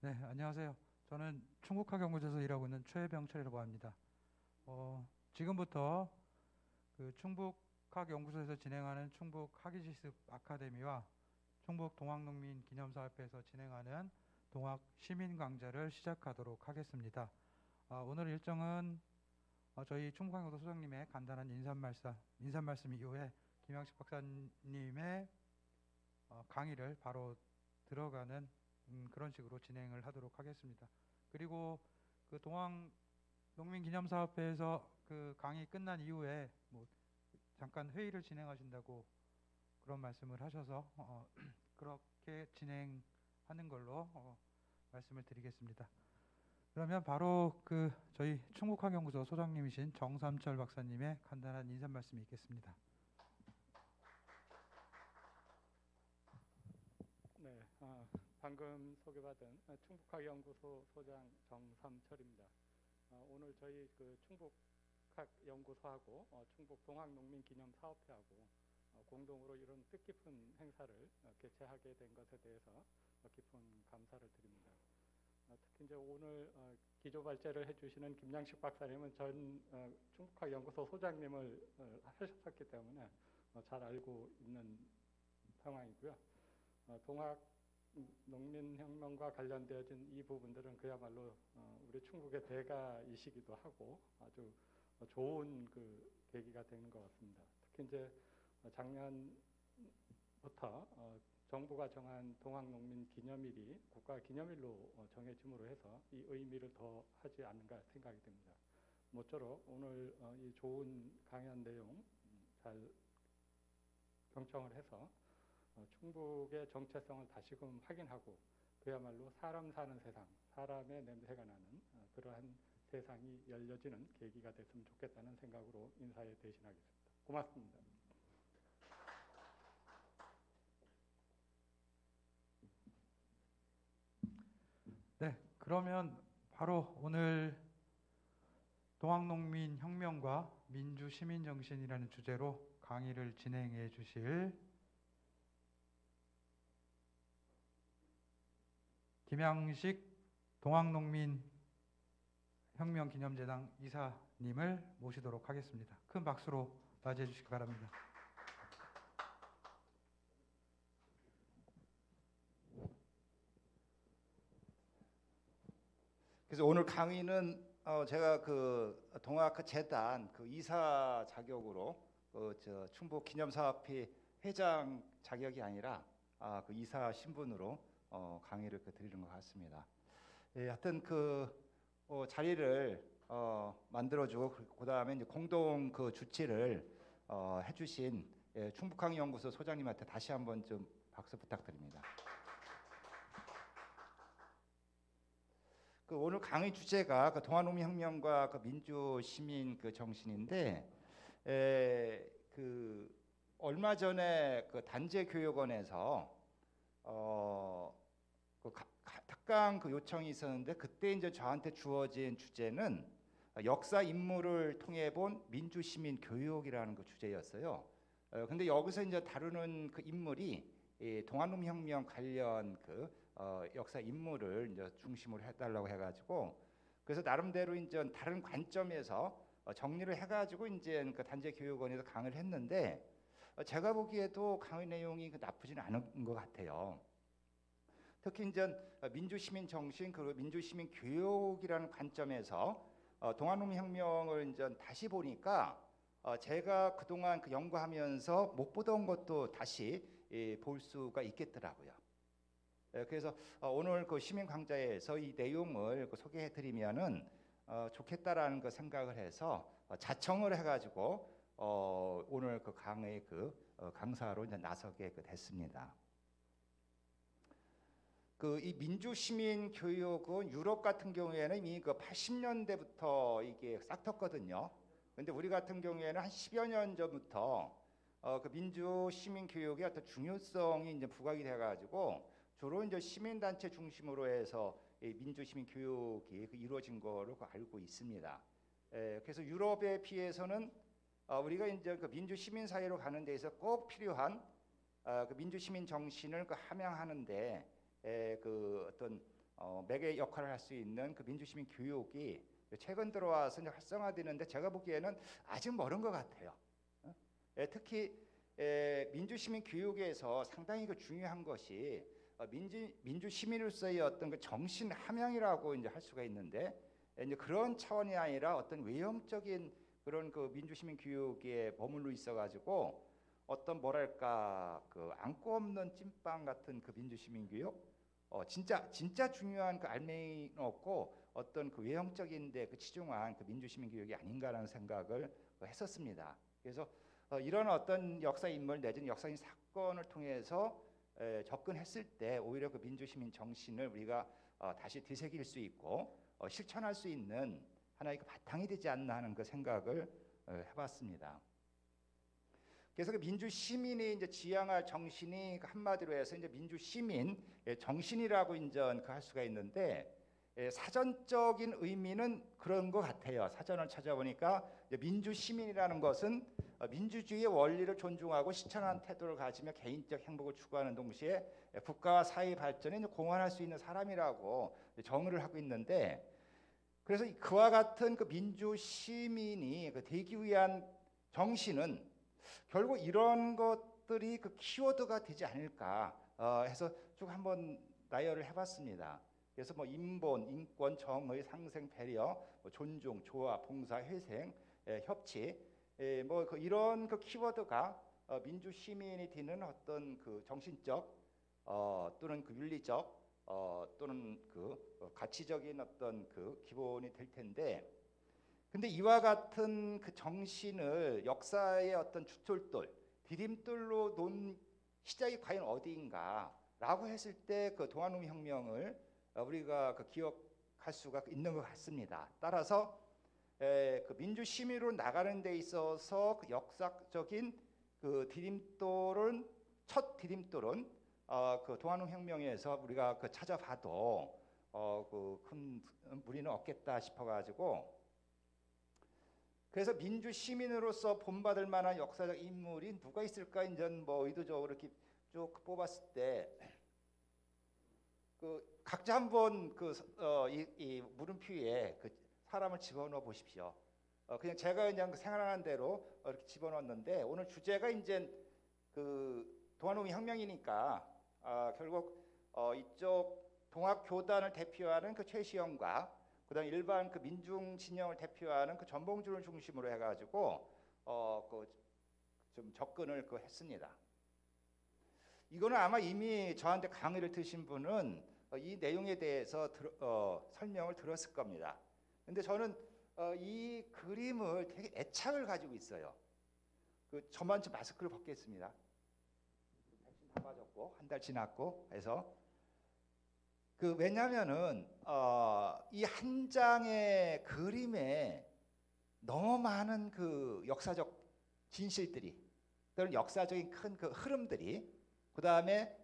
네, 안녕하세요. 저는 충북학연구소에서 일하고 있는 최병철이라고 합니다. 지금부터 그 충북학연구소에서 진행하는 충북학위지습 아카데미와 충북동학농민기념사업회에서 진행하는 동학 시민강좌를 시작하도록 하겠습니다. 오늘 일정은 저희 충북학연구소 소장님의 간단한 인사말씀 이후에 김양식 박사님의 강의를 바로 들어가는 그런 식으로 진행을 하도록 하겠습니다. 그리고 그 동학 농민기념사업회에서 그 강의 끝난 이후에 뭐 잠깐 회의를 진행하신다고 그런 말씀을 하셔서 그렇게 진행하는 걸로 말씀을 드리겠습니다. 그러면 바로 그 저희 충북학연구소 소장님이신 정삼철 박사님의 간단한 인사 말씀이 있겠습니다. 네, 방금 소개받은 충북학연구소 소장 정삼철입니다. 오늘 저희 그 충북학연구소하고 충북동학농민기념사업회하고 공동으로 이런 뜻깊은 행사를 개최하게 된 것에 대해서 깊은 감사를 드립니다. 특히 이제 오늘 기조발제를 해주시는 김양식 박사님은 전 충북학연구소 소장님을 하셨었기 때문에 잘 알고 있는 상황이고요. 동학 농민혁명과 관련되어진 이 부분들은 그야말로 우리 충북의 대가이시기도 하고 아주 좋은 그 계기가 되는 것 같습니다. 특히 이제 작년부터 정부가 정한 동학농민 기념일이 국가 기념일로 정해짐으로 해서 이 의미를 더 하지 않는가 생각이 됩니다. 모쪼록 오늘 이 좋은 강연 내용 잘 경청을 해서 충북의 정체성을 다시금 확인하고 그야말로 사람 사는 세상, 사람의 냄새가 나는 그러한 세상이 열려지는 계기가 됐으면 좋겠다는 생각으로 인사에 대신하겠습니다. 고맙습니다. 네, 그러면 바로 오늘 동학농민혁명과 민주시민정신이라는 주제로 강의를 진행해 주실 김양식 동학농민혁명기념재단 이사님을 모시도록 하겠습니다. 큰 박수로 맞이해 주시기 바랍니다. 그래서 오늘 강의는 제가 그 동학재단 그 이사 자격으로 충북 기념사업회 회장 자격이 아니라 그 이사 신분으로 강의를 드리는 것 같습니다. 예, 하여튼 자리를 만들어주고 그 다음에 이제 공동 그 주치를 해주신 충북학연구소 소장님한테 다시 한번 좀 박수 부탁드립니다. 오늘 강의 주제가 동학농민혁명과 민주시민 정신인데, 얼마 전에 단재교육원에서 특강 요청이 있었는데, 그때 이제 저한테 주어진 주제는 역사 인물을 통해 본 민주시민 교육이라는 주제였어요. 근데 여기서 이제 다루는 인물이 동학농민혁명 관련 역사 인물을 이제 중심으로 해달라고 해가지고, 그래서 나름대로 이제 다른 관점에서 정리를 해가지고 이제 단재교육원에서 강의를 했는데, 제가 보기에도 강의 내용이 나쁘지는 않은 것 같아요. 특히 이제 민주시민 정신 그리고 민주시민 교육이라는 관점에서 동학농민혁명을 이제 다시 보니까 제가 그동안 연구하면서 못 보던 것도 다시 볼 수가 있겠더라고요. 그래서 오늘 시민 강좌에서 이 내용을 소개해 드리면은 좋겠다라는 생각을 해서 자청을 해가지고 오늘 강의 강사로 이제 나서게 됐습니다. 이 민주시민 교육은 유럽 같은 경우에는 이미 80년대부터 이게 싹 텄거든요. 근데 우리 같은 경우에는 한 10여 년 전부터 민주 시민 교육의 어떤 중요성이 이제 부각이 돼가지고 주로 이제 시민단체 중심으로 해서 이 민주 시민 교육이 이루어진 거로 알고 있습니다. 그래서 유럽에 비해서는 우리가 이제 민주 시민 사회로 가는 데에서 꼭 필요한 민주 시민 정신을 함양하는데 어떤 매개 역할을 할 수 있는 그 민주시민 교육이 최근 들어와서 이제 활성화되는데 제가 보기에는 아직 멀은 것 같아요. 특히 민주시민 교육에서 상당히 그 중요한 것이 민주시민으로서의 어떤 그 정신 함양이라고 이제 할 수가 있는데 이제 그런 차원이 아니라 어떤 외형적인 그런 그 민주시민 교육에 머물러 있어가지고 어떤 뭐랄까 그 안고 없는 찐빵 같은 그 민주시민 교육, 진짜 중요한 그 알맹이 없고 어떤 그 외형적인데 그 치중한 그 민주시민 교육이 아닌가라는 생각을 했었습니다. 그래서 이런 어떤 역사 인물 내지는 역사적인 사건을 통해서 접근했을 때 오히려 그 민주시민 정신을 우리가 다시 되새길 수 있고 실천할 수 있는 하나의 그 바탕이 되지 않나 하는 그 생각을 해봤습니다. 그래서 그 민주시민이 이제 지향할 정신이 한마디로 해서 이제 민주시민 정신이라고 이제 할 수가 있는데 사전적인 의미는 그런 것 같아요. 사전을 찾아보니까 민주시민이라는 것은 민주주의의 원리를 존중하고 실천하는 태도를 가지며 개인적 행복을 추구하는 동시에 국가와 사회 발전에 공헌할 수 있는 사람이라고 정의를 하고 있는데, 그래서 그와 같은 그 민주시민이 되기 위한 정신은 결국 이런 것들이 그 키워드가 되지 않을까 해서 쭉 한번 나열을 해봤습니다. 그래서 뭐 인본, 인권, 정의, 상생, 배려, 존중, 조화, 봉사, 회생, 협치, 뭐 이런 그 키워드가 민주시민이 되는 어떤 그 정신적 또는 그 윤리적 또는 그 가치적인 어떤 그 기본이 될 텐데, 근데 이와 같은 그 정신을 역사의 어떤 주철돌, 디딤돌로 놓은 시작이 과연 어디인가라고 했을 때 그 동아농민 혁명을 우리가 그 기억할 수가 있는 것 같습니다. 따라서 그 민주시민으로 나가는 데 있어서 그 역사적인 그 디딤돌은 첫 디딤돌은 그 동아농민 혁명에서 우리가 그 찾아봐도 그 큰 무리는 없겠다 싶어가지고, 그래서 민주시민으로서 본받을 만한 역사적 인물이 누가 있을까 이제 뭐 의도적으로 이렇게 쭉 뽑았을 때 그 각자 한번 이 물음표 위에 그 사람을 집어넣어 보십시오. 그냥 제가 그냥 생각하는 대로 이렇게 집어넣었는데, 오늘 주제가 이제 그 동아농민 혁명이니까 결국 이쪽 동학교단을 대표하는 그 최시영과 그다음 일반 그 민중 진영을 대표하는 그 전봉준을 중심으로 해가지고 좀 접근을 했습니다. 이거는 아마 이미 저한테 강의를 드신 분은 이 내용에 대해서 설명을 들었을 겁니다. 근데 저는 이 그림을 되게 애착을 가지고 있어요. 저만 좀 마스크를 벗겠습니다. 백신 다 맞았고 한 달 지났고 해서 왜냐면은 이 한 장의 그림에 너무 많은 그 역사적 진실들이 또는 역사적인 큰 그 흐름들이, 그 다음에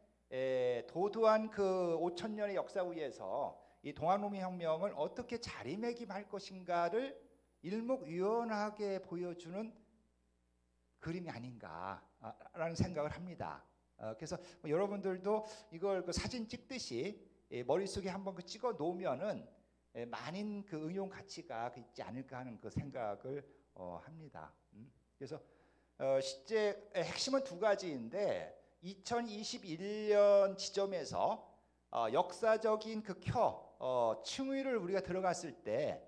도도한 그 5,000년의 역사 위에서 이 동아농민 혁명을 어떻게 자리매김할 것인가를 일목요연하게 보여주는 그림이 아닌가라는 생각을 합니다. 그래서 여러분들도 이걸 그 사진 찍듯이 머릿속에 한번 찍어 놓으면은 많은 그 응용 가치가 있지 않을까 하는 그 생각을 합니다. 그래서 실제 핵심은 두 가지인데, 2021년 지점에서 역사적인 그 층위를 우리가 들어갔을 때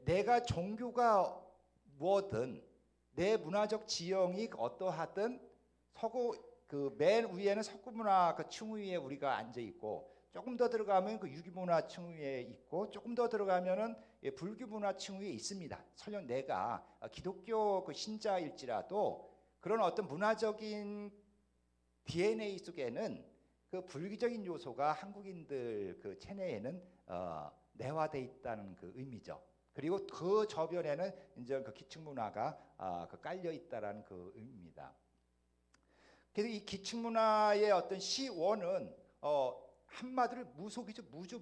내가 종교가 뭐든 내 문화적 지형이 어떠하든 서구 그 맨 위에는 석구 문화 그 층위에 우리가 앉아 있고, 조금 더 들어가면 그 유교 문화 층위에 있고, 조금 더 들어가면은 불교 문화 층위에 있습니다. 설령 내가 기독교 그 신자일지라도 그런 어떤 문화적인 DNA 속에는 그 불교적인 요소가 한국인들 그 체내에는 내화돼 있다는 그 의미죠. 그리고 그 저변에는 이제 그 기층 문화가 깔려 있다라는 그 의미입니다. 그래서 이 기층 문화의 어떤 시원은 한마디로 무속이죠. 무죠.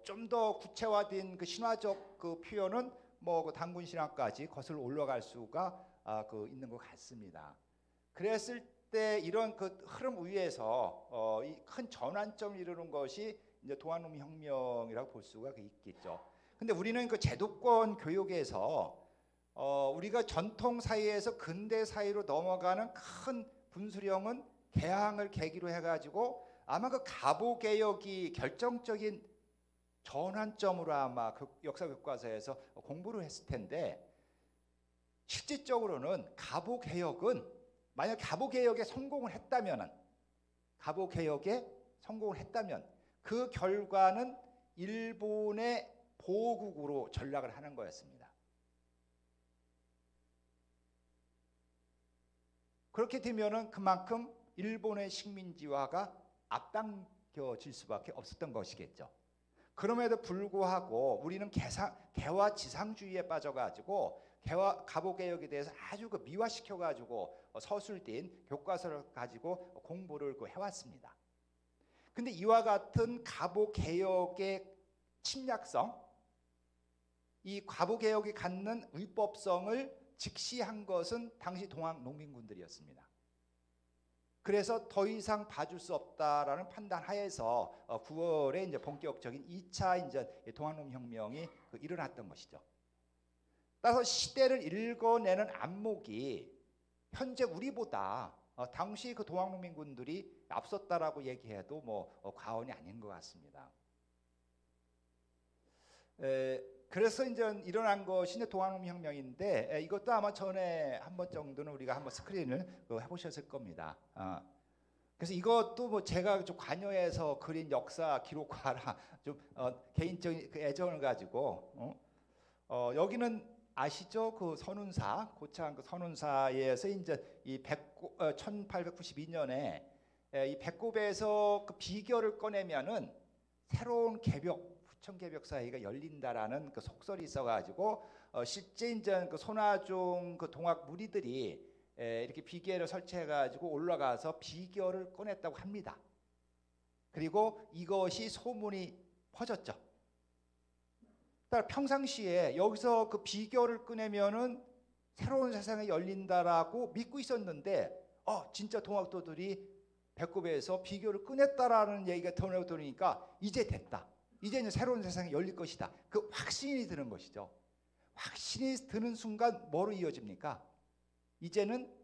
좀 더 구체화된 그 신화적 그 표현은 그 단군 신화까지 거슬러 올라갈 수가 있는 것 같습니다. 그랬을 때 이런 그 흐름 위에서 이 큰 전환점을 이루는 것이 이제 동학농민혁명이라고 볼 수가 있겠죠. 근데 우리는 그 제도권 교육에서 우리가 전통 사회에서 근대 사회로 넘어가는 큰 분수령은 개항을 계기로 해가지고 아마 그 갑오 개혁이 결정적인 전환점으로 아마 역사 교과서에서 공부를 했을 텐데, 실질적으로는 갑오 개혁은 만약 갑오 개혁에 성공을 했다면은 그 결과는 일본의 보호국으로 전락을 하는 거였습니다. 그렇게 되면은 그만큼 일본의 식민지화가 앞당겨질 수밖에 없었던 것이겠죠. 그럼에도 불구하고 우리는 개화 지상주의에 빠져가지고 갑오 개혁에 대해서 아주 미화시켜가지고 서술된 교과서를 가지고 공부를 해왔습니다. 근데 이와 같은 갑오 개혁의 침략성, 이 갑오 개혁이 갖는 위법성을 직시한 것은 당시 동학 농민군들이었습니다. 그래서 더 이상 봐줄 수 없다라는 판단 하에서 9월에 이제 본격적인 2차 이제 동학농민혁명이 일어났던 것이죠. 따라서 시대를 읽어내는 안목이 현재 우리보다 당시 그 동학농민군들이 앞섰다라고 얘기해도 과언이 아닌 것 같습니다. 그래서 이제 일어난 것이 이제 동학농민혁명인데, 이것도 아마 전에 한 번 정도는 우리가 한번 스크린을 해보셨을 겁니다. 그래서 이것도 제가 좀 관여해서 그린 역사 기록화라 좀 개인적인 그 애정을 가지고 여기는 아시죠? 그 선운사, 고창 그 선운사에서 이제 이 1892년에 이 배꼽에서 그 비결을 꺼내면은 새로운 부천 개벽 사회가 열린다라는 그 속설이 있어가지고 실제 이제 그 손아종 그 동학 무리들이 이렇게 비계를 설치해가지고 올라가서 비결을 꺼냈다고 합니다. 그리고 이것이 소문이 퍼졌죠. 따라 평상시에 여기서 그 비결을 꺼내면은 새로운 세상이 열린다라고 믿고 있었는데, 진짜 동학도들이 배꼽에서 비결을 꺼냈다라는 얘기가 들으니까 이제 됐다. 이제 이제 새로운 세상이 열릴 것이다. 그 확신이 드는 것이죠. 확신이 드는 순간 뭐로 이어집니까? 이제는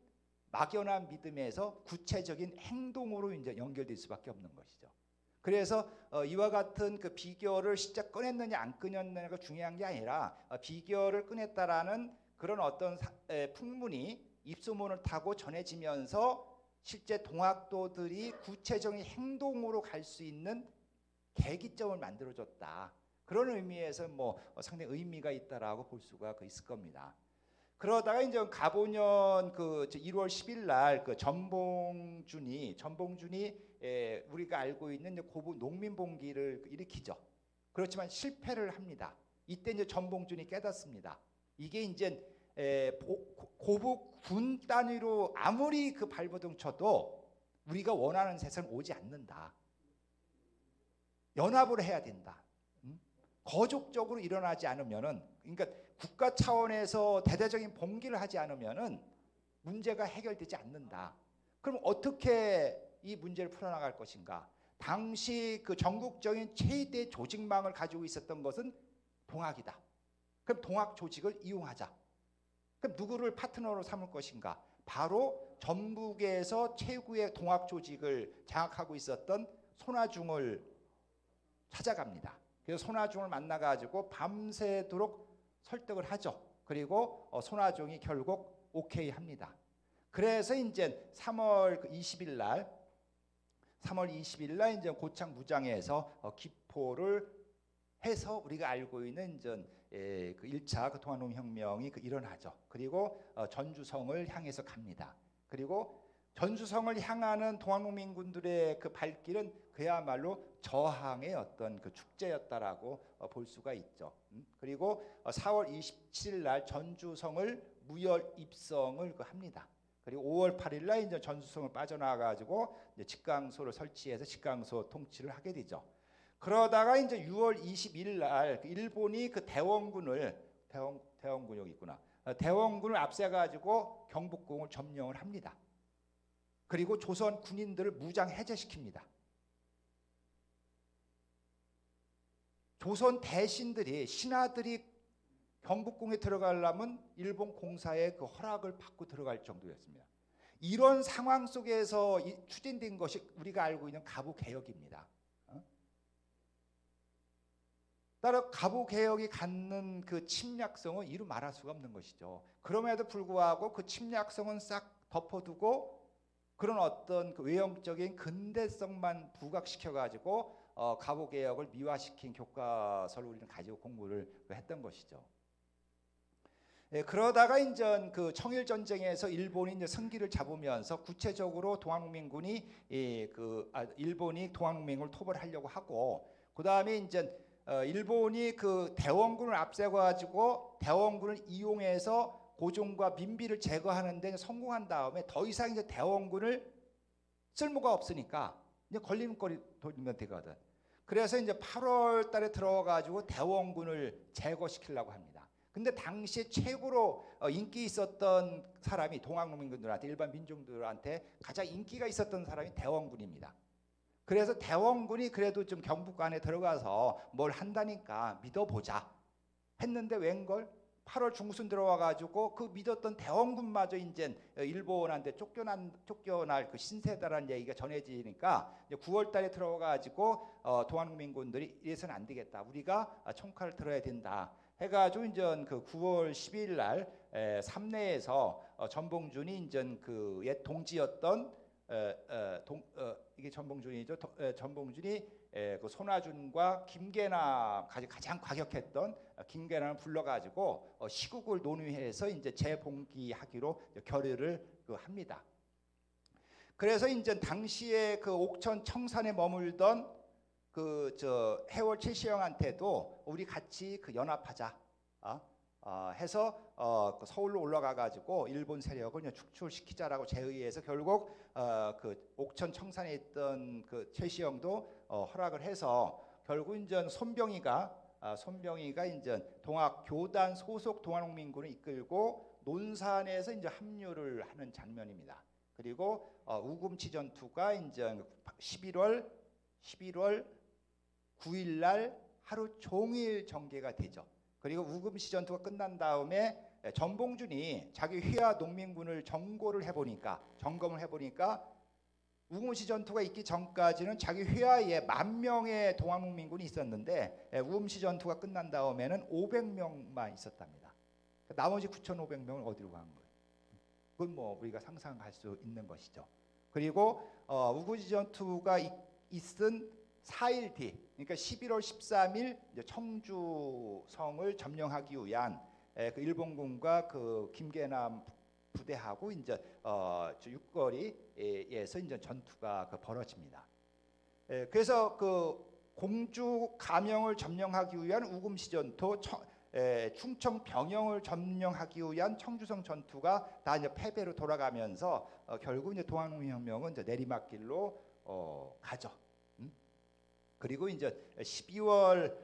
막연한 믿음에서 구체적인 행동으로 이제 연결될 수밖에 없는 것이죠. 그래서 이와 같은 그 비결을 진짜 꺼냈느냐 안 꺼냈느냐가 중요한 게 아니라 비결을 꺼냈다라는 그런 어떤 풍문이 입소문을 타고 전해지면서 실제 동학도들이 구체적인 행동으로 갈 수 있는 계기점을 만들어줬다. 그런 의미에서 상당히 의미가 있다라고 볼 수가 있을 겁니다. 그러다가 이제 갑오년 그 1월 10일 날 그 전봉준이 우리가 알고 있는 고부 농민봉기를 일으키죠. 그렇지만 실패를 합니다. 이때 이제 전봉준이 깨닫습니다. 이게 이제 고부 군 단위로 아무리 그 발버둥 쳐도 우리가 원하는 세상은 오지 않는다. 연합을 해야 된다. 거족적으로 일어나지 않으면은, 그러니까 국가 차원에서 대대적인 봉기를 하지 않으면은 문제가 해결되지 않는다. 그럼 어떻게 이 문제를 풀어나갈 것인가? 당시 그 전국적인 최대 조직망을 가지고 있었던 것은 동학이다. 그럼 동학 조직을 이용하자. 그럼 누구를 파트너로 삼을 것인가? 바로 전북에서 최고의 동학 조직을 장악하고 있었던 손아중을 찾아갑니다. 그래서 손아중을 만나가지고 밤새도록 설득을 하죠. 그리고 손아중이 결국 오케이 합니다. 그래서 이제 3월 20일 날 이제 고창 무장에서 기포를 해서 우리가 알고 있는 이제 그 1차 그 동학농민혁명이 일어나죠. 그리고 전주성을 향해서 갑니다. 그리고 전주성을 향하는 동학농민군들의 그 발길은 그야말로 저항의 어떤 그 축제였다라고 볼 수가 있죠. 그리고 4월 27일 날 전주성을 무혈 입성을 합니다. 그리고 5월 8일 날 이제 전주성을 빠져나가지고 이제 직강소를 설치해서 직강소 통치를 하게 되죠. 그러다가 이제 6월 21일 날 일본이 그 대원군을 대원군 여기 있구나. 대원군을 앞세가지고 경복궁을 점령을 합니다. 그리고 조선 군인들을 무장 해제시킵니다. 조선 대신들이 신하들이 경복궁에 들어가려면 일본 공사의 그 허락을 받고 들어갈 정도였습니다. 이런 상황 속에서 추진된 것이 우리가 알고 있는 가부개혁입니다. 따라 가부개혁이 갖는 그 침략성은 이루 말할 수가 없는 것이죠. 그럼에도 불구하고 그 침략성은 싹 덮어두고 그런 어떤 그 외형적인 근대성만 부각시켜가지고 가부개혁을 미화시킨 교과서를 우리는 가지고 공부를 했던 것이죠. 그러다가 이제 그 청일 전쟁에서 일본이 이제 승기를 잡으면서 구체적으로 동학민군이 일본이 동학민군을 토벌하려고 하고, 그 다음에 이제 일본이 그 대원군을 앞세워 가지고 대원군을 이용해서 고종과 민비를 제거하는데 성공한 다음에 더 이상 이제 대원군을 쓸모가 없으니까 이제 걸림돌이 돌리면 되거든. 그래서 이제 8월 달에 들어가지고 대원군을 제거시키려고 합니다. 근데 당시 최고로 인기 있었던 사람이 동학농민군들한테, 일반 민중들한테 가장 인기가 있었던 사람이 대원군입니다. 그래서 대원군이 그래도 좀 경북 안에 들어가서 뭘 한다니까 믿어보자 했는데 웬걸 8월 중순 들어와 가지고 그 믿었던 대원군마저 이제 일본한테 쫓겨날 그 신세다라는 얘기가 전해지니까 9월 달에 들어와 가지고 동학민군들이 이래서는 안 되겠다, 우리가 총칼을 들어야 된다 해가지고 이제 그 9월 12일 날 삼내에서 전봉준이 이제 그 옛 동지였던 이게 전봉준이죠. 전봉준이 그 손아준과 김계남까지 가장 과격했던 김계남을 불러가지고 시국을 논의해서 이제 재봉기하기로 결의를 합니다. 그래서 이제 당시에 그 옥천 청산에 머물던 그 해월 최시영한테도 우리 같이 그 연합하자 해서 그 서울로 올라가 가지고 일본 세력을 축출시키자라고 제의해서 결국 그 옥천 청산에 있던 그 최시영도 허락을 해서 결국 이제 손병희가 이제 동학교단 소속 동학농민군을 이끌고 논산에서 이제 합류를 하는 장면입니다. 그리고 우금치 전투가 이제 11월 9일 날 하루 종일 전개가 되죠. 그리고 우금시 전투가 끝난 다음에 전봉준이 자기 휘하 농민군을 점검을 해보니까 우금시 전투가 있기 전까지는 자기 휘하에 10,000명의 동학농민군이 있었는데 우금시 전투가 끝난 다음에는 500명만 있었답니다. 나머지 9,500명은 어디로 간 거예요? 그건 뭐 우리가 상상할 수 있는 것이죠. 그리고 우금시 전투가 있은 4일 뒤, 그러니까 11월 13일 청주성을 점령하기 위한 그 일본군과 그 김계남 부대하고 이제 육거리에서 이제 전투가 벌어집니다. 그래서 그 공주 감영을 점령하기 위한 우금시 전투, 충청 병영을 점령하기 위한 청주성 전투가 다 이제 패배로 돌아가면서 결국 이제 동학농민혁명은 이제 내리막길로 가죠. 그리고 이제 12월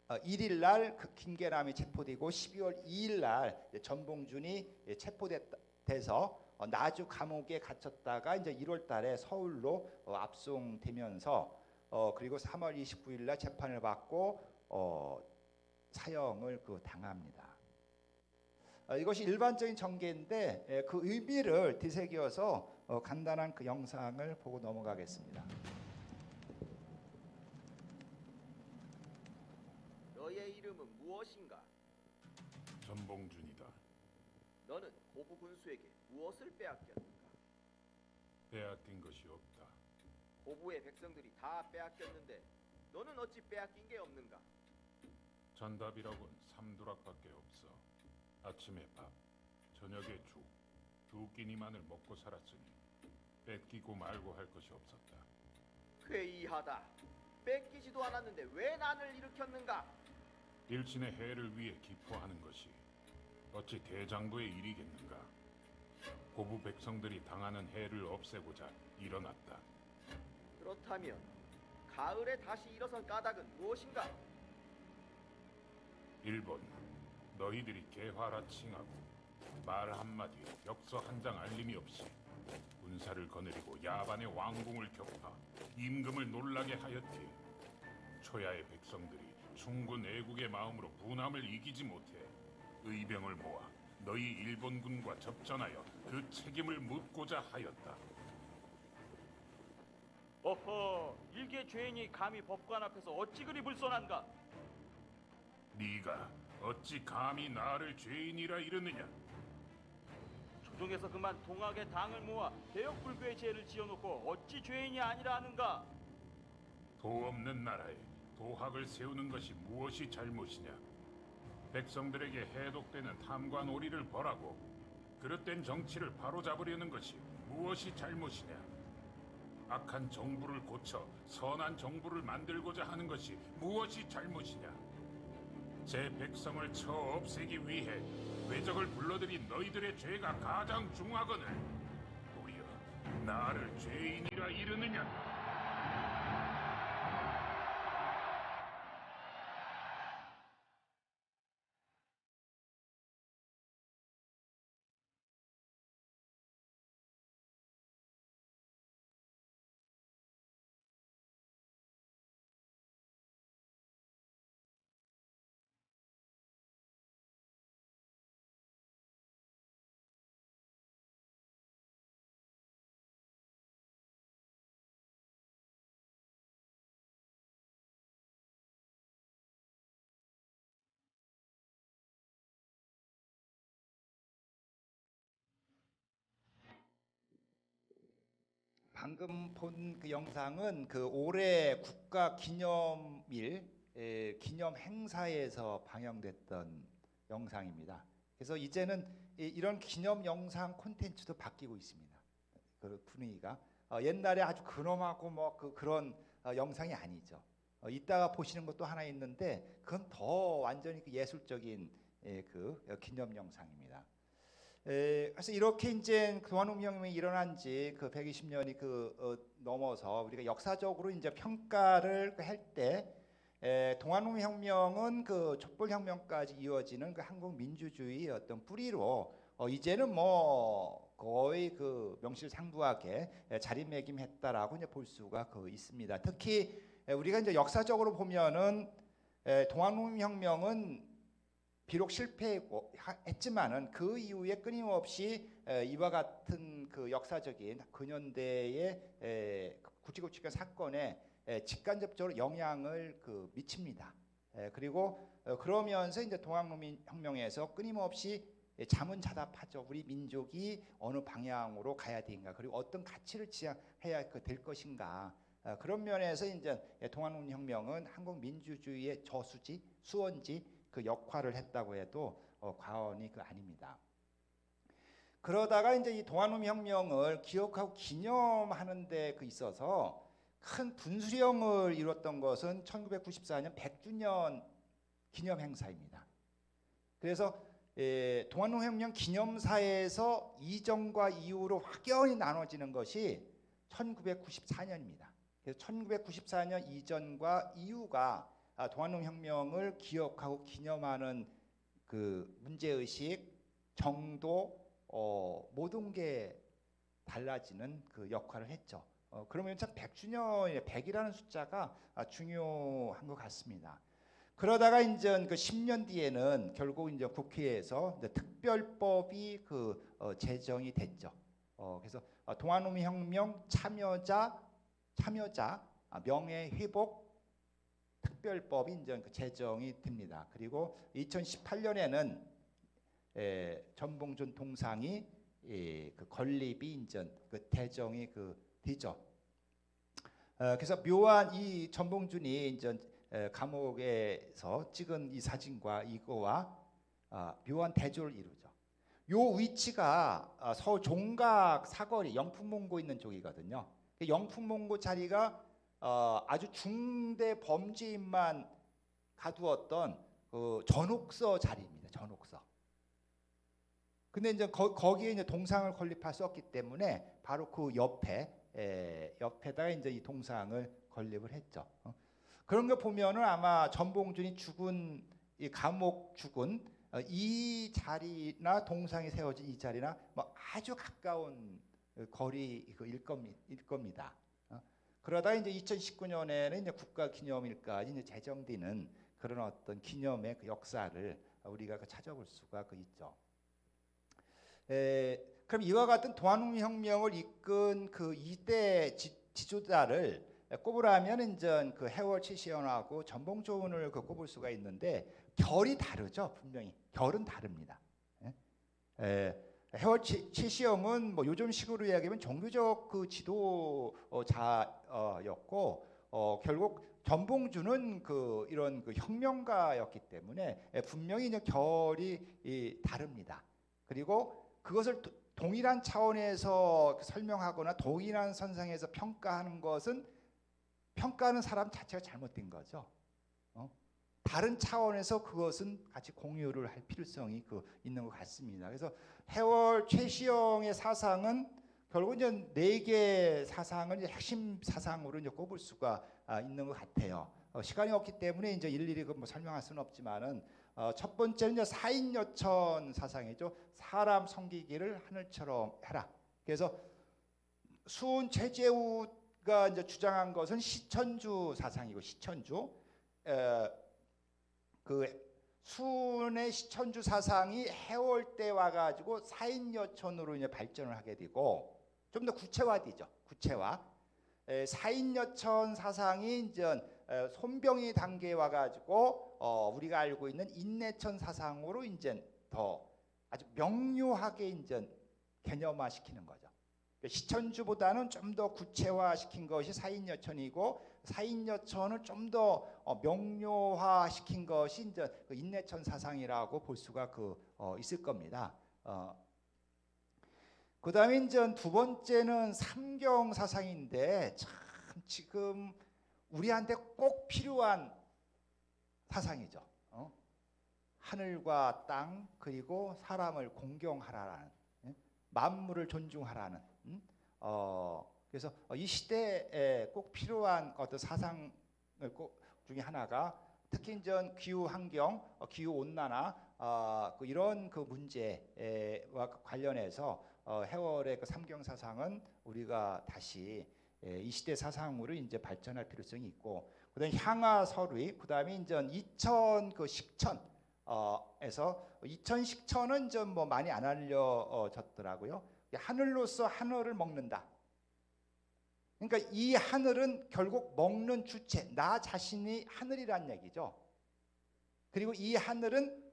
1일 날 그 김계남이 체포되고 12월 2일 날 전봉준이 체포돼서 나주 감옥에 갇혔다가 이제 1월 달에 서울로 압송되면서 그리고 3월 29일 날 재판을 받고 사형을 당합니다. 이것이 일반적인 전개인데 그 의미를 되새겨서 간단한 그 영상을 보고 넘어가겠습니다. 너의 이름은 무엇인가? 전봉준이다. 너는 고부 군수에게 무엇을 빼앗겼는가? 빼앗긴 것이 없다. 고부의 백성들이 다 빼앗겼는데 너는 어찌 빼앗긴 게 없는가? 전답이라곤 삼두락밖에 없어. 아침에 밥, 저녁에 죽, 2끼니만을 먹고 살았으니 뺏기고 말고 할 것이 없었다. 회의하다. 뺏기지도 않았는데 왜 난을 일으켰는가? 일신의 해를 위해 기포하는 것이 어찌 대장부의 일이겠는가. 고부 백성들이 당하는 해를 없애고자 일어났다. 그렇다면 가을에 다시 일어선 까닭은 무엇인가? 일본, 너희들이 개화라 칭하고 말 한마디, 벽서 한 장 알림이 없이 군사를 거느리고 야반의 왕궁을 격파, 임금을 놀라게 하였기. 초야의 백성들이 충군 애국의 마음으로 분함을 이기지 못해 의병을 모아 너희 일본군과 접전하여 그 책임을 묻고자 하였다. 어허, 일개 죄인이 감히 법관 앞에서 어찌 그리 불손한가? 네가 어찌 감히 나를 죄인이라 이르느냐? 조정에서 그만 동학의 당을 모아 개혁 불교의 죄를 지어놓고 어찌 죄인이 아니라 하는가? 도 없는 나라에 도학을 세우는 것이 무엇이 잘못이냐? 백성들에게 해독되는 탐관 오리를 벌하고 그릇된 정치를 바로잡으려는 것이 무엇이 잘못이냐? 악한 정부를 고쳐 선한 정부를 만들고자 하는 것이 무엇이 잘못이냐? 제 백성을 쳐 없애기 위해 외적을 불러들인 너희들의 죄가 가장 중하거늘 도리어 나를 죄인이라 이르느냐? 방금 본 그 영상은 그 올해 국가 기념일 기념 행사에서 방영됐던 영상입니다. 그래서 이제는 이런 기념 영상 콘텐츠도 바뀌고 있습니다. 그 분위기가 옛날에 아주 근엄하고 뭐 그런 영상이 아니죠. 이따가 보시는 것도 하나 있는데 그건 더 완전히 그 예술적인 그 기념 영상입니다. 그래서 이렇게 이제 동아농민혁명이 일어난 지 그 120년이 넘어서 우리가 역사적으로 이제 평가를 할 때 동아농민혁명은 그 촛불혁명까지 이어지는 그 한국 민주주의의 어떤 뿌리로 이제는 뭐 거의 그 명실상부하게 자리매김했다라고 이제 볼 수가 있습니다. 특히 우리가 이제 역사적으로 보면은 동아농민혁명은 비록 실패했지만은 그 이후에 끊임없이 이와 같은 그 역사적인 근현대의 굵직굵직한 사건에 직간접적으로 영향을 미칩니다. 그리고 그러면서 이제 동학농민혁명에서 끊임없이 자문자답하죠. 우리 민족이 어느 방향으로 가야 되는가, 그리고 어떤 가치를 지향해야 될 것인가. 그런 면에서 이제 동학농민혁명은 한국 민주주의의 저수지, 수원지 그 역할을 했다고 해도 과언이 아닙니다. 그러다가 이제 이 동아농민혁명을 기억하고 기념하는 데 있어서 큰 분수령을 이뤘던 것은 1994년 100주년 기념 행사입니다. 그래서 동아농민혁명 기념사에서 이전과 이후로 확연히 나눠지는 것이 1994년입니다. 그래서 1994년 이전과 이후가 동아농민혁명을 기억하고 기념하는 그 문제의식, 정도, 모든 게 달라지는 그 역할을 했죠. 그러면 참 100주년에 100이라는 숫자가 중요한 것 같습니다. 그러다가 이제 그 10년 뒤에는 결국 이제 국회에서 이제 특별법이 제정이 됐죠. 그래서 동아농민혁명 참여자 명예회복 특별법이 이제 제정이 됩니다. 그리고 2018년에는 전봉준 동상이 그 건립이 이제 대정이 되죠. 그래서 묘한 이 전봉준이 이제 감옥에서 찍은 이 사진과 이거와 묘한 대조를 이루죠. 요 위치가 서울 종각 사거리 영풍문고 있는 쪽이거든요. 영풍문고 자리가 아주 중대 범죄인만 가두었던 전옥서 자리입니다. 전옥서. 근데 이제 거기에 이제 동상을 건립할 수 없기 때문에 바로 그 옆에다가 이제 이 동상을 건립을 했죠. 그런 거 보면은 아마 전봉준이 죽은 이 감옥 죽은 이 자리나 동상이 세워진 이 자리나 뭐 아주 가까운 거리일 겁니다. 그러다 이제 2019년에는 이제 국가기념일까지 이제 제정되는 그런 어떤 기념의 그 역사를 우리가 찾아볼 수가 있죠. 그럼 이와 같은 동아농민혁명을 이끈 그 2대 지도자를 꼽으라면 이제 그 해월 최시현하고 전봉준을 꼽을 수가 있는데 결이 다르죠. 분명히 결은 다릅니다. 해월 최시영은 뭐 요즘식으로 이야기하면 종교적 그 지도자였고 결국 전봉준은 그 이런 그 혁명가였기 때문에 분명히 이제 결이 다릅니다. 그리고 그것을 동일한 차원에서 설명하거나 동일한 선상에서 평가하는 것은 평가하는 사람 자체가 잘못된 거죠. 다른 차원에서 그것은 같이 공유를 할 필요성이 있는 것 같습니다. 그래서 해월 최시영의 사상은 결국 이제 4개 사상을 이제 핵심 사상으로 이제 꼽을 수가 있는 것 같아요. 시간이 없기 때문에 이제 일일이 뭐 설명할 수는 없지만은 첫 번째는 이제 사인여천 사상이죠. 사람 섬기기를 하늘처럼 해라. 그래서 수훈 최재우가 이제 주장한 것은 시천주 사상이고 시천주. 그 수훈의 시천주 사상이 해월 때 와가지고 사인여천으로 이제 발전을 하게 되고 좀 더 구체화되죠. 구체화. 사인여천 사상이 이제 손병희 단계에 와가지고 우리가 알고 있는 인내천 사상으로 이제 더 아주 명료하게 이제 개념화시키는 거죠. 시천주보다는 좀 더 구체화시킨 것이 사인여천이고 사인여천을 좀 더 명료화시킨 것이 이제 그 인내천 사상이라고 볼 수가 있을 겁니다. 그다음에 이제 두 번째는 삼경 사상인데 참 지금 우리한테 꼭 필요한 사상이죠. 하늘과 땅 그리고 사람을 공경하라는 만물을 존중하라는 그래서 이 시대에 꼭 필요한 어떤 사상을 중에 하나가 특히 이제 기후 환경, 기후 온난화 이런 그 문제와 관련해서 해월의 그 삼경 사상은 우리가 다시 이 시대 사상으로 이제 발전할 필요성이 있고 그다음에 향화 설의, 그다음에 이제 식천 에서 2000식천은 좀 뭐 많이 안 알려졌더라고요. 하늘로서 하늘을 먹는다. 그러니까 이 하늘은 결국 먹는 주체, 나 자신이 하늘이란 얘기죠. 그리고 이 하늘은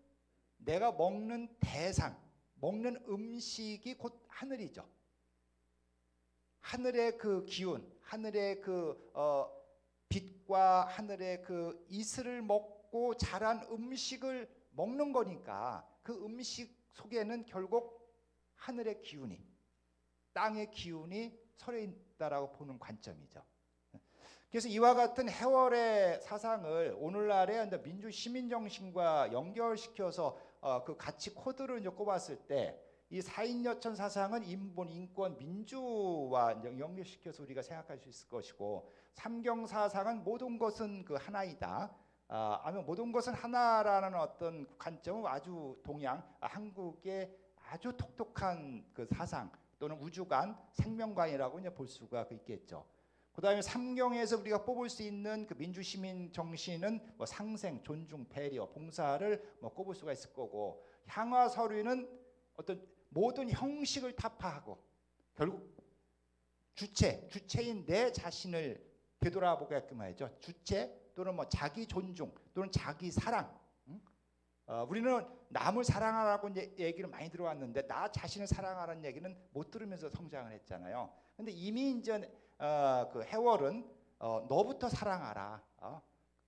내가 먹는 대상, 먹는 음식이 곧 하늘이죠. 하늘의 그 기운, 하늘의 그 빛과 하늘의 그 이슬을 먹고 자란 음식을 먹는 거니까 그 음식 속에는 결국 하늘의 기운이, 땅의 기운이 서려 있다라고 보는 관점이죠. 그래서 이와 같은 해월의 사상을 오늘날의 민주 시민 정신과 연결시켜서 그 가치 코드를 이제 꼽았을 때 이 사인여천 사상은 인본, 인권, 민주와 이제 연결시켜서 우리가 생각할 수 있을 것이고 삼경 사상은 모든 것은 그 하나이다. 아니면 모든 것은 하나라는 어떤 관점은 아주 한국의 아주 독특한 그 사상 또는 우주관, 생명관이라고 이제 볼 수가 있겠죠. 그다음에 삼경에서 우리가 뽑을 수 있는 그 민주시민 정신은 뭐 상생, 존중, 배려, 봉사를 뭐 꼽을 수가 있을 거고 향화서류는 어떤 모든 형식을 타파하고 결국 주체인 내 자신을 되돌아보게끔 하죠. 주체 또는 뭐 자기 존중 또는 자기 사랑. 우리는 남을 사랑하라고 이제 얘기를 많이 들어왔는데 나 자신을 사랑하라는 얘기는 못 들으면서 성장을 했잖아요. 근데 이미 이제 그 해월은 너부터 사랑하라.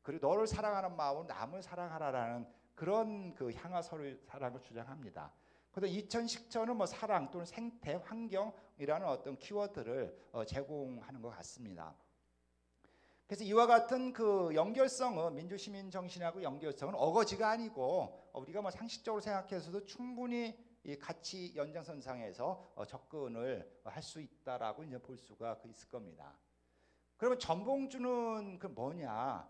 그리고 너를 사랑하는 마음으로 남을 사랑하라라는 그런 그 향화서류 사랑을 주장합니다. 그다음 2010천은 뭐 사랑 또는 생태, 환경이라는 어떤 키워드를 제공하는 것 같습니다. 그래서 이와 같은 그 연결성은 민주시민 정신하고 연결성은 어거지가 아니고 우리가 뭐 상식적으로 생각해서도 충분히 이 가치 연장선상에서 접근을 할 수 있다라고 이제 볼 수가 있을 겁니다. 그러면 전봉준은 그 뭐냐?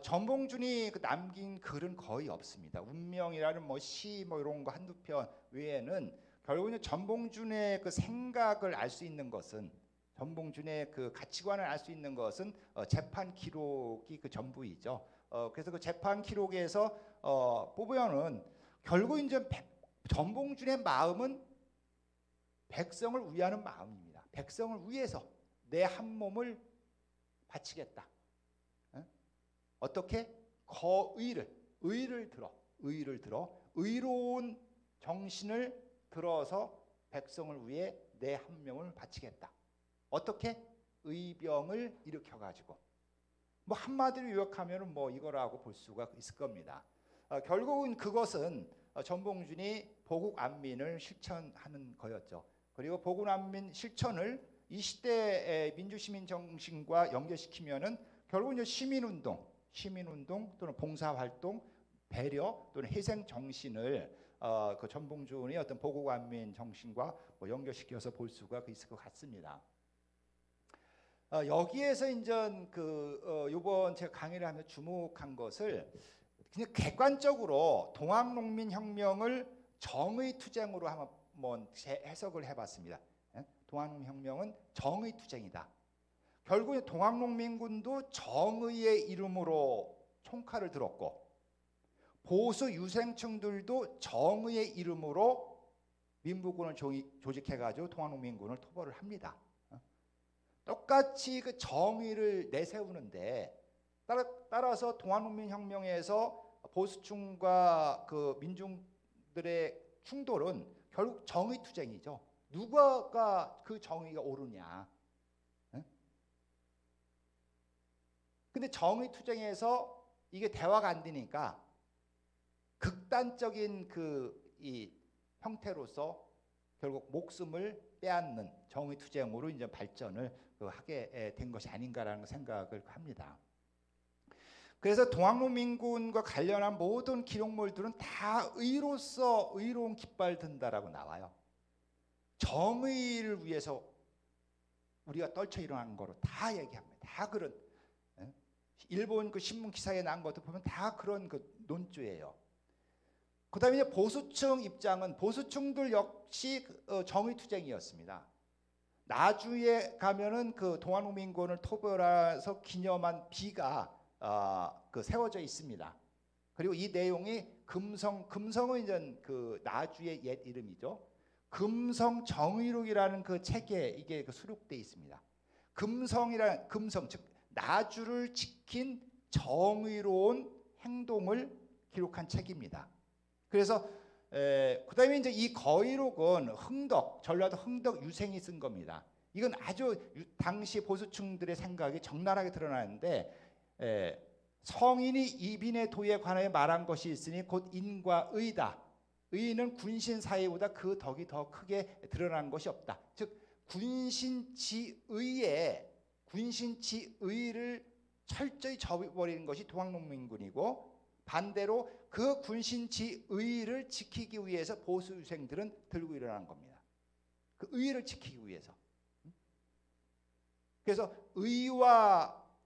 전봉준이 남긴 글은 거의 없습니다. 운명이라는 뭐 시 뭐 이런 거 한두 편 외에는 결국은 전봉준의 그 생각을 알 수 있는 것은, 전봉준의 그 가치관을 알 수 있는 것은 재판 기록이 그 전부이죠. 그래서 그 재판 기록에서 보면은 결국 이제 전봉준의 마음은 백성을 위하는 마음입니다. 백성을 위해서 내 한 몸을 바치겠다. 어떻게? 의를 들어 의로운 정신을 들어서 백성을 위해 내 한 명을 바치겠다. 어떻게? 의병을 일으켜 가지고, 뭐 한마디로 요약하면 뭐 이거라고 볼 수가 있을 겁니다. 결국은 그것은 전봉준이 보국 안민을 실천하는 거였죠. 그리고 보국 안민 실천을 이 시대의 민주시민 정신과 연결시키면은 결국은 이제 시민운동 또는 봉사활동, 배려 또는 희생 정신을 그 전봉준의 어떤 보국 안민 정신과 뭐 연결시켜서 볼 수가 있을 것 같습니다. 여기에서 이제 이번 제가 강의를 하면서 주목한 것을 그냥 객관적으로 동학농민혁명을 정의투쟁으로 한번 해석을 해봤습니다. 동학농민혁명은 정의투쟁이다. 결국에 동학농민군도 정의의 이름으로 총칼을 들었고, 보수 유생층들도 정의의 이름으로 민부군을 조직해가지고 동학농민군을 토벌을 합니다. 똑같이 그 정의를 내세우는데, 따라서 동학농민혁명에서 보수층과 그 민중들의 충돌은 결국 정의투쟁이죠. 누가가 그 정의가 옳으냐. 근데 정의투쟁에서 이게 대화가 안 되니까 극단적인 이 형태로서 결국 목숨을 빼앗는 정의투쟁으로 이제 발전을 하게 된 것이 아닌가라는 생각을 합니다. 그래서 동학농민군과 관련한 모든 기록물들은 다 의로서 의로운 깃발 든다라고 나와요. 정의를 위해서 우리가 떨쳐 일어나는 거로 다 얘기합니다. 다 그런 일본 그 신문 기사에 난 것도 보면 다 그런 그 논조예요. 그다음에 이제 보수층 입장은 보수층들 역시 정의투쟁이었습니다. 나주에 가면은 그 동학농민군을 토벌해서 기념한 비가 세워져 있습니다. 그리고 이 내용이 금성은 이제 그 나주의 옛 이름이죠. 금성 정의록이라는 그 책에 이게 수록돼 있습니다. 금성 즉 나주를 지킨 정의로운 행동을 기록한 책입니다. 그래서 그다음에 이제 이 거의록은 전라도 흥덕 유생이 쓴 겁니다. 이건 아주 당시 보수층들의 생각이 적나라하게 드러나는데, 성인이 이빈의 도에 관하여 말한 것이 있으니 곧 인과 의다. 의는 군신 사이보다 그 덕이 더 크게 드러난 것이 없다. 즉 군신치의를 철저히 저버리는 것이 동학농민군이고, 반대로 그 군신치의를 지키기 위해서 보수유생들은 들고 일어난 겁니다. 그 의를 지키기 위해서. 그래서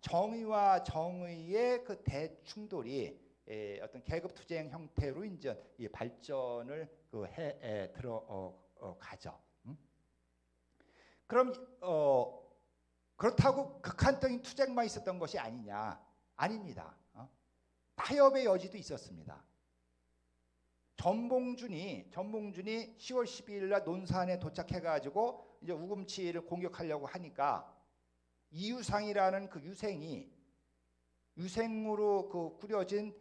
정의와 정의의 그 대충돌이 어떤 계급투쟁 형태로 이제 발전을 들어가죠. 그럼 그렇다고 극한적인 투쟁만 있었던 것이 아니냐? 아닙니다. 타협의 여지도 있었습니다. 전봉준이 10월 12일 날 논산에 도착해가지고 이제 우금치를 공격하려고 하니까 이유상이라는 그 유생으로 그 꾸려진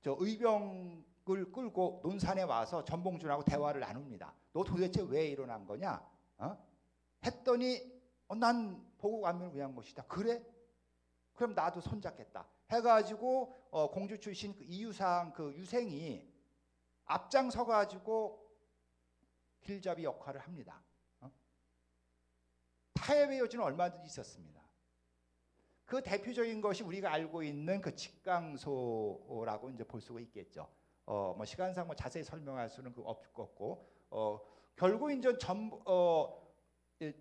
의병을 끌고 논산에 와서 전봉준하고 대화를 나눕니다. 너 도대체 왜 일어난 거냐? 했더니 난 보국 안민을 위한 것이다. 그래? 그럼 나도 손잡겠다. 해가지고 공주 출신 그 이유상 그 유생이 앞장서가지고 길잡이 역할을 합니다. 타협의 여지는 얼마든지 있었습니다. 그 대표적인 것이 우리가 알고 있는 그 직강소라고 이제 볼 수가 있겠죠. 뭐 시간상 자세히 설명할 수는 없고, 결국 이제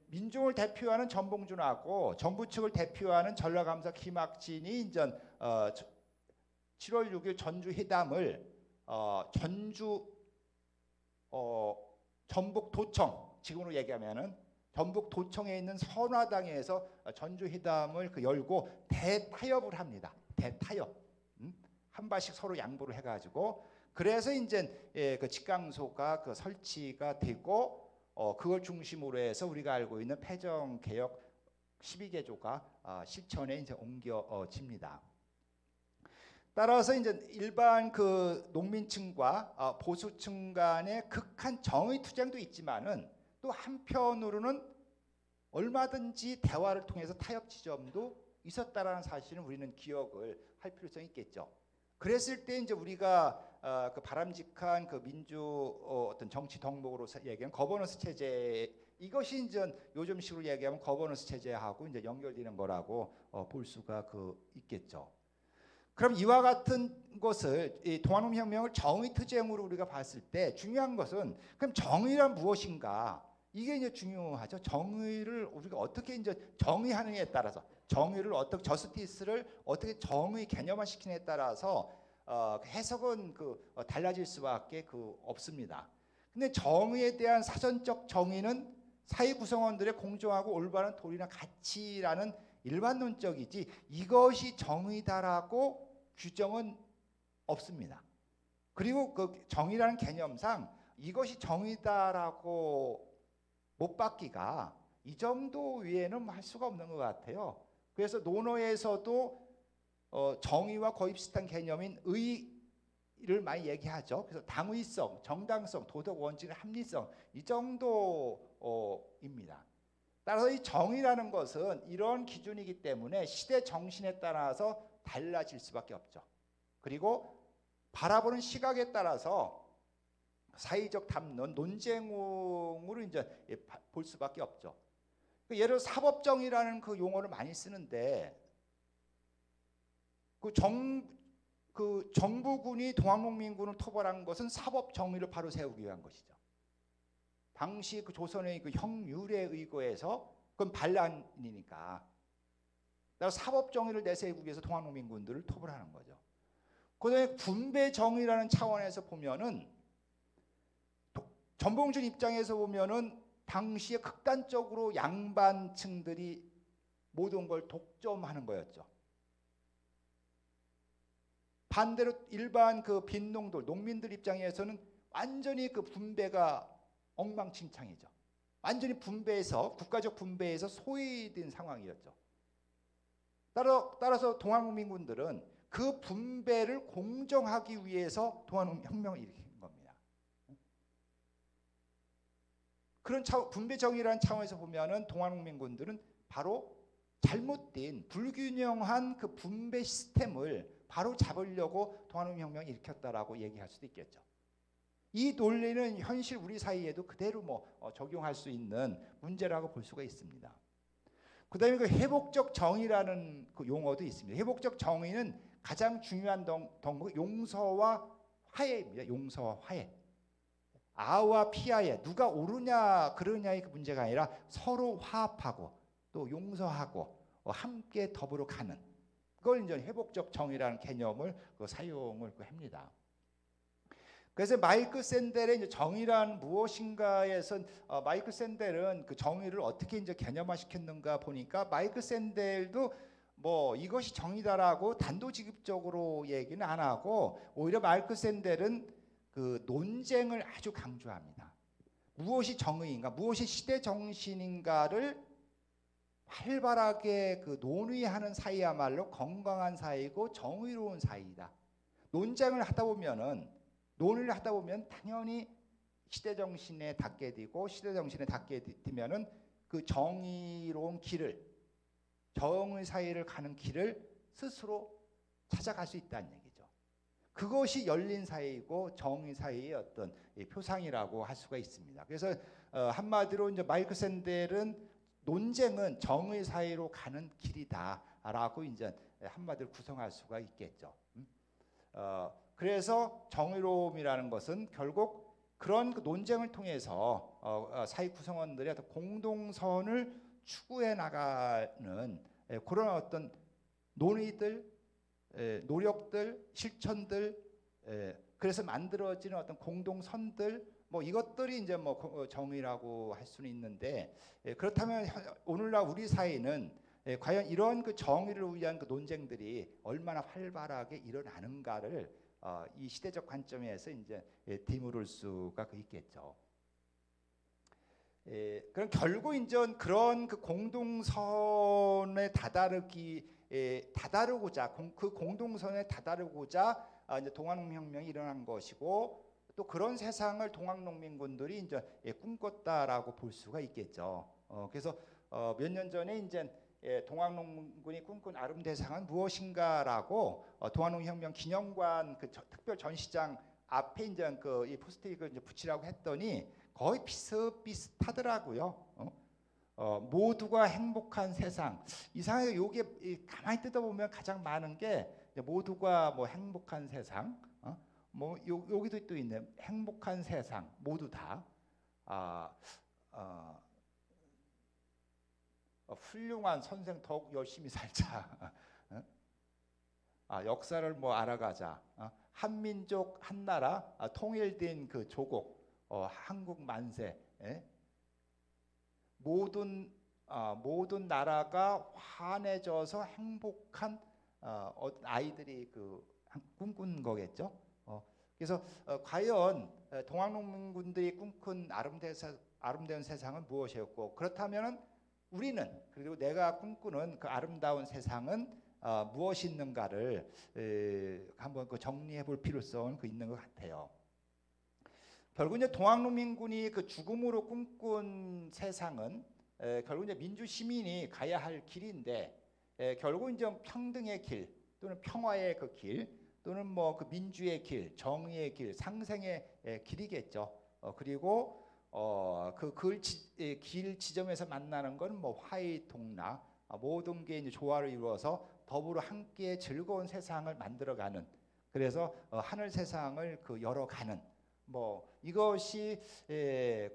민중을 대표하는 전봉준하고 정부 측을 대표하는 전라감사 김학진이 이제 7월 6일 전주 회담을 전주 전북도청, 지금으로 얘기하면은 전북도청에 있는 선화당에서 전주회담을 열고 대타협을 합니다. 대타협. 한 발씩 서로 양보를 해가지고, 그래서 이제 그 직강소가 설치가 되고, 그걸 중심으로 해서 우리가 알고 있는 패정개혁 12개조가 실천에 이제 옮겨집니다. 따라서 이제 일반 그 농민층과 보수층 간의 극한 정의 투쟁도 있지만은 또 한편으로는 얼마든지 대화를 통해서 타협 지점도 있었다라는 사실은 우리는 기억을 할 필요성이 있겠죠. 그랬을 때 이제 우리가 그 바람직한 그 민주 어떤 정치 덕목으로 얘기하는 거버넌스 체제, 이것이 이제 요즘식으로 얘기하면 거버넌스 체제하고 이제 연결되는 거라고 볼 수가 있겠죠. 그럼 이와 같은 것을, 이 동아농민혁명을 정의 투쟁으로 우리가 봤을 때 중요한 것은 그럼 정의란 무엇인가? 이게 이제 중요하죠. 정의를 우리가 어떻게 이제 정의하느냐에 따라서, 정의를 어떻게, 저스티스를 어떻게 정의 개념화시키느냐에 따라서 해석은 달라질 수밖에 없습니다. 근데 정의에 대한 사전적 정의는 사회 구성원들의 공정하고 올바른 도리나 가치라는 일반론적이지 이것이 정의다라고 규정은 없습니다. 그리고 그 정의라는 개념상 이것이 정의다라고 못 받기가 이 정도 위에는 할 수가 없는 것 같아요. 그래서 논어에서도 정의와 거의 비슷한 개념인 의를 많이 얘기하죠. 그래서 당위성, 정당성, 도덕 원칙의 합리성, 이 정도입니다. 따라서 이 정의라는 것은 이런 기준이기 때문에 시대 정신에 따라서 달라질 수밖에 없죠. 그리고 바라보는 시각에 따라서 사회적 담론, 논쟁으로 이제 볼 수밖에 없죠. 예를 들어 사법정의라는 그 용어를 많이 쓰는데 정부군이 동학농민군을 토벌한 것은 사법정의를 바로 세우기 위한 것이죠. 당시 그 조선의 그 형율에 의거해서 그건 반란이니까. 따라서 사법정의를 내세우기 위해서 동학농민군들을 토벌하는 거죠. 그다음에 분배정의라는 차원에서 보면은 전봉준 입장에서 보면은 당시에 극단적으로 양반층들이 모든 걸 독점하는 거였죠. 반대로 일반 그 빈농들, 농민들 입장에서는 완전히 그 분배가 엉망진창이죠. 완전히 분배해서, 국가적 분배에서 소외된 상황이었죠. 따라서 동학농민군들은 그 분배를 공정하기 위해서 동학농민혁명을 일으킨 겁니다. 그런 분배정의라는 차원에서 보면은 동학농민군들은 바로 잘못된 불균형한 그 분배 시스템을 바로 잡으려고 동학농민혁명을 일으켰다라고 얘기할 수도 있겠죠. 이 논리는 현실 우리 사이에도 그대로 적용할 수 있는 문제라고 볼 수가 있습니다. 그다음에 그 회복적 정의라는 그 용어도 있습니다. 회복적 정의는 가장 중요한 덕목 용서와 화해입니다. 용서와 화해. 아와 피아의 누가 옳으냐 그르냐의 그 문제가 아니라 서로 화합하고 또 용서하고 함께 더불어 가는, 그걸 이제 회복적 정의라는 개념을 사용을 합니다. 그래서 마이클 샌델의 이제 정의란 무엇인가에서 마이클 샌델은 그 정의를 어떻게 이제 개념화시켰는가 보니까 마이클 샌델도 이것이 정의다라고 단도직입적으로 얘기는 안 하고 오히려 마이클 샌델은 그 논쟁을 아주 강조합니다. 무엇이 정의인가, 무엇이 시대 정신인가를 활발하게 그 논의하는 사이야말로 건강한 사이고 정의로운 사이다. 논쟁을 하다 보면은 논의를 하다 보면 당연히 시대 정신에 닿게 되고 시대 정신에 닿게 되면은 그 정의로운 길을, 정의 사이를 가는 길을 스스로 찾아갈 수 있다는 얘기죠. 그것이 열린 사회이고 정의 사회의 어떤 표상이라고 할 수가 있습니다. 그래서 한마디로 이제 마이클 샌델은 논쟁은 정의 사회로 가는 길이다라고 이제 한마디로 구성할 수가 있겠죠. 그래서 정의로움이라는 것은 결국 그런 그 논쟁을 통해서 사회 구성원들의 어떤 공동선을 추구해 나가는 그런 어떤 논의들, 노력들, 실천들, 그래서 만들어지는 어떤 공동선들, 뭐 이것들이 이제 뭐 정의라고 할 수는 있는데 그렇다면 오늘날 우리 사회는 과연 이런 그 정의를 위한 그 논쟁들이 얼마나 활발하게 일어나는가를 이 시대적 관점에서 이제 디물을 수가 있겠죠. 그럼 결국 이제 그런 그 공동선에 다다르고자 그 공동선에 다다르고자 이제 동학농민혁명이 일어난 것이고 또 그런 세상을 동학농민군들이 이제 꿈꿨다라고 볼 수가 있겠죠. 그래서 몇 년 전에 이제 동학농민군이 꿈꾼 아름대상은 무엇인가라고 동학농민혁명 기념관 그 특별 전시장 앞에 이제 이 포스트잇을 이제 붙이라고 했더니 거의 비슷비슷하더라고요. 모두가 행복한 세상. 이상하게 요게 가만히 뜯어보면 가장 많은 게 모두가 뭐 행복한 세상. 뭐 여기도 또 있네. 행복한 세상 모두 다. 훌륭한 선생 더욱 열심히 살자. 역사를 뭐 알아가자. 한민족 한나라 통일된 그 조국 한국 만세. 모든 나라가 환해져서 행복한 아이들이 꿈꾼 거겠죠. 그래서 과연 동학농민군들이 꿈꾼 아름다운 세상은 무엇이었고 그렇다면은 우리는 그리고 내가 꿈꾸는 그 아름다운 세상은 무엇이 있는가를 한번 정리해 볼 필요성은 있는 것 같아요. 결국 이제 동학농민군이 그 죽음으로 꿈꾼 세상은 결국 이제 민주 시민이 가야 할 길인데 결국 이제 평등의 길 또는 평화의 그 길 또는 뭐 그 민주의 길, 정의의 길, 상생의 길이겠죠. 그리고 길 지점에서 만나는 건 뭐 화의 동락 모든 게 이제 조화를 이루어서 더불어 함께 즐거운 세상을 만들어가는 그래서 하늘 세상을 열어가는 뭐 이것이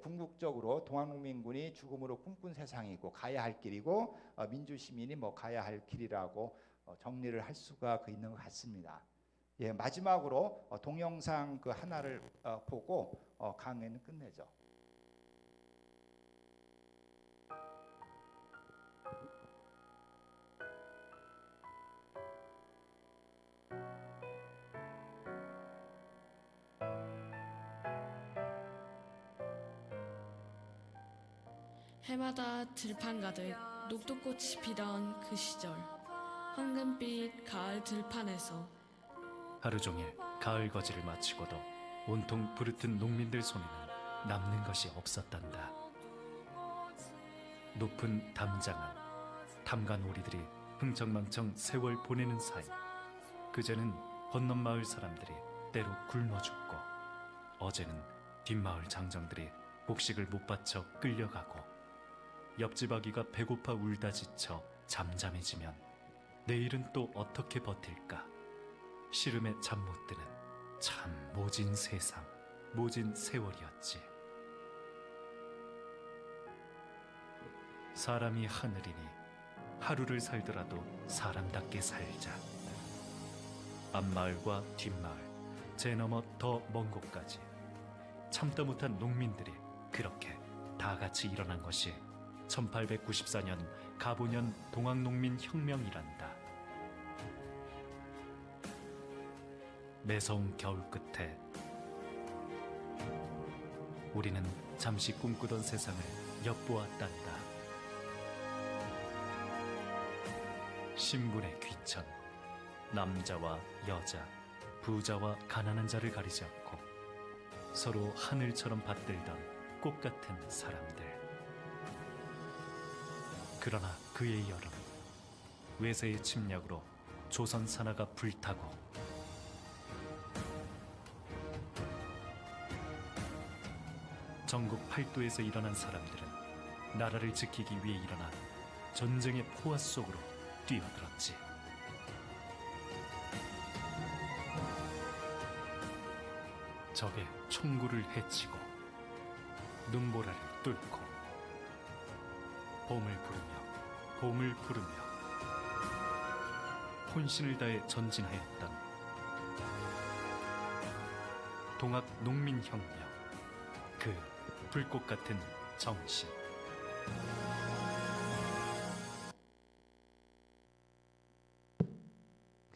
궁극적으로 동학농민군이 죽음으로 꿈꾼 세상이고 가야 할 길이고 민주 시민이 뭐 가야 할 길이라고 정리를 할 수가 있는 것 같습니다. 마지막으로 동영상 하나를 보고 강의는 끝내죠. 해마다 들판 가득 녹두꽃이 피던 그 시절 황금빛 가을 들판에서 하루 종일 가을 거지를 마치고도 온통 부르튼 농민들 손에는 남는 것이 없었단다. 높은 담장은 탐관 오리들이 흥청망청 세월 보내는 사이 그제는 건넌 마을 사람들이 때로 굶어 죽고 어제는 뒷마을 장정들이 곡식을 못 바쳐 끌려가고 옆집 아기가 배고파 울다 지쳐 잠잠해지면 내일은 또 어떻게 버틸까 시름에 잠 못 드는 참 모진 세상 모진 세월이었지. 사람이 하늘이니 하루를 살더라도 사람답게 살자. 앞마을과 뒷마을 제 너머 더 먼 곳까지 참다 못한 농민들이 그렇게 다 같이 일어난 것이 1894년 가보년 동학농민 혁명이란다. 매서운 겨울 끝에 우리는 잠시 꿈꾸던 세상을 엿보았단다. 신분의 귀천, 남자와 여자, 부자와 가난한 자를 가리지 않고 서로 하늘처럼 받들던 꽃 같은 사람들. 그러나 그의 여름, 외세의 침략으로 조선 산하가 불타고 전국 팔도에서 일어난 사람들은 나라를 지키기 위해 일어나 전쟁의 포화 속으로 뛰어들었지. 적의 총구를 해치고 눈보라를 뚫고 봄을 부르며 혼신을 다해 전진하였던 동학 농민혁명. 그 불꽃 같은 정신.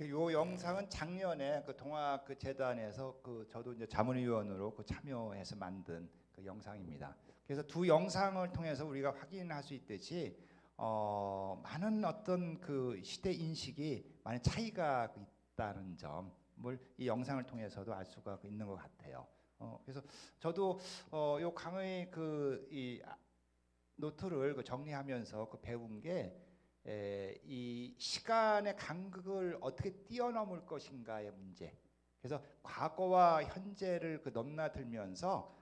요 영상은 작년에 그 동학 그 재단에서 그 저도 이제 자문위원으로 그 참여해서 만든 그 영상입니다. 그래서 두 영상을 통해서 우리가 확인할 수 있듯이 많은 어떤 그 시대 인식이 많은 차이가 있다는 점을 이 영상을 통해서도 알 수가 있는 것 같아요. 그래서 저도 요 강의 그 이 노트를 그 정리하면서 그 배운 게 이 시간의 간극을 어떻게 뛰어넘을 것인가의 문제. 그래서 과거와 현재를 그 넘나들면서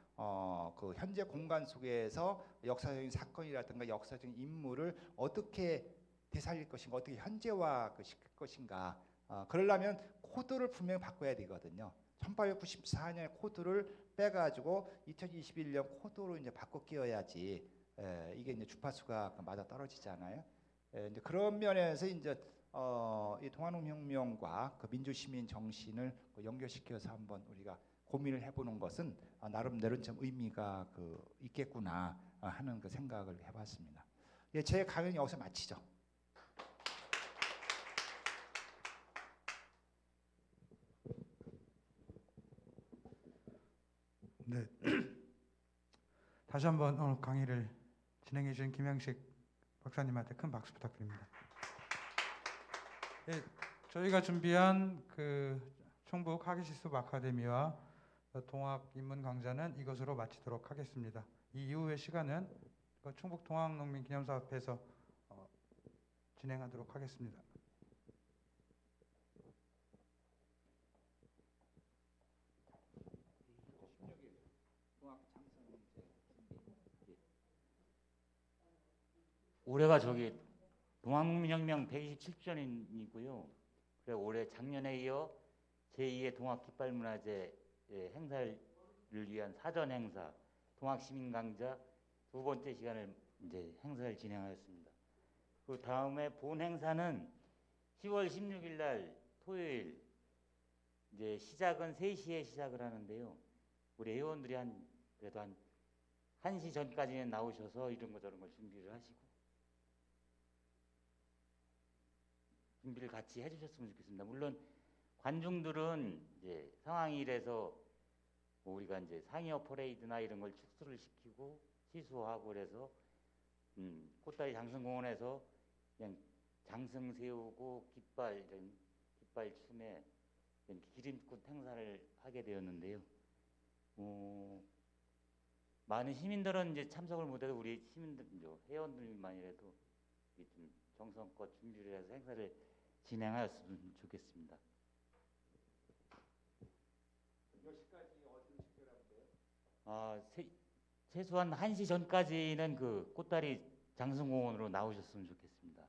그 현재 공간 속에서 역사적인 사건이라든가 역사적인 인물을 어떻게 되살릴 것인가, 어떻게 현재화 시킬 것인가. 그러려면 코드를 분명히 바꿔야 되거든요. 1894년 코드를 빼가지고 2021년 코드로 이제 바꿔 끼워야지 이게 이제 주파수가 맞아 떨어지잖아요. 이제 그런 면에서 이제 이 동아농민혁명과 그 민주시민 정신을 연결시켜서 한번 우리가 고민을 해보는 것은 나름대로 좀 의미가 그 있겠구나 하는 그 생각을 해봤습니다. 예, 제 강의는 여기서 마치죠. 네. 다시 한번 오늘 강의를 진행해 주신 김양식 박사님한테 큰 박수 부탁드립니다. 예, 저희가 준비한 그 충북 하기시습 아카데미와 동학 인문 강좌는 이것으로 마치도록 하겠습니다. 이 이후의 시간은 그 충북 동학농민기념사업회에서 진행하도록 하겠습니다. 올해가 저기 동학농민혁명 127주년이고요. 그리고 올해 작년에 이어 제2의 동학깃발문화제 행사를 위한 사전 행사, 동학시민강좌 두 번째 시간을 이제 행사를 진행하였습니다. 그 다음에 본 행사는 10월 16일 날 토요일 이제 시작은 3시에 시작을 하는데요. 우리 회원들이 그래도 한 1시 전까지는 나오셔서 이런 거 저런 걸 준비를 하시고 준비를 같이 해주셨으면 좋겠습니다. 물론 관중들은 이제 상황이 이래서 뭐 우리가 이제 상여 퍼레이드나 이런 걸 축소를 시키고 취소하고 그래서 꽃다리 장승공원에서 그냥 장승 세우고 깃발 춤에 기림꽃 행사를 하게 되었는데요. 많은 시민들은 이제 참석을 못해도 우리 시민들, 회원들만이라도 좀 정성껏 준비를 해서 행사를 진행하였으면 좋겠습니다. 몇 시까지 어디로 집결하면 돼요? 최소한 1시 전까지는 그 꽃다리 장승공원으로 나오셨으면 좋겠습니다.